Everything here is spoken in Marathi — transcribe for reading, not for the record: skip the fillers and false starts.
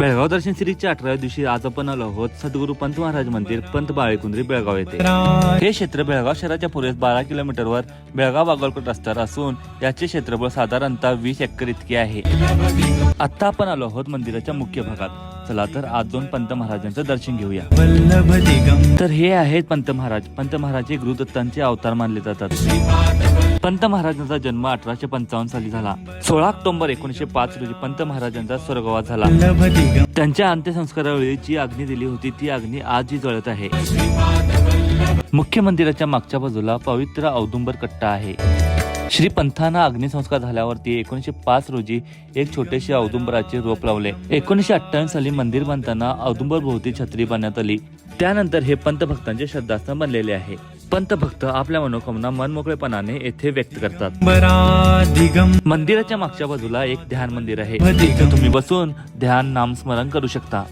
बेळगाव दर्शन सिरीजच्या 18व्या दिवशी आज आपण आलो आहोत सद्गुरू पंत महाराज मंदिर पंत बाळेकुंद्री बेळगाव येथे। हे क्षेत्र बेळगाव शहराच्या पूर्वेस 12 किलोमीटरवर बेळगाव बागलकोट रस्त्यावर असून याचे क्षेत्रफळ साधारणतः 20 एकर इतके आहे। आता आपण आलो आहोत मंदिराच्या मुख्य भागात। चला तर आज जाऊन पंत महाराजांचं दर्शन घेऊया। तर हे आहेत पंत महाराज। पंत महाराज हे गुरुदत्तांचे अवतार मानले जातात। पंत महाराजांचा जन्म 1855 साली झाला। 16 ऑक्टोबर 1905 रोजी पंत महाराजांचा स्वर्गवास झाला। त्यांच्या अंत्यसंस्कारावेळी जी अग्नी दिली होती ती अग्नी आजही जळत आहे। मुख्य मंदिराच्या मागच्या बाजूला पवित्र औदुंबर कट्टा आहे। श्री पंथांना अग्निसंस्कार झाल्यावरती 1905 रोजी एक छोटेसे औदुंबराचे रोप लावले। 1958 साली मंदिर बांधताना औदुंबर भोवती छत्री बांधण्यात आली। त्यानंतर हे पंत भक्तांचे श्रद्धास्थान बनलेले आहे। पंत भक्त आपल्या मनोकामना मनमोकळेपणाने येथे व्यक्त करतात। मंदिराच्या मागच्या बाजूला एक ध्यान मंदिर आहे। तुम्ही बसून ध्यान नामस्मरण करू शकता।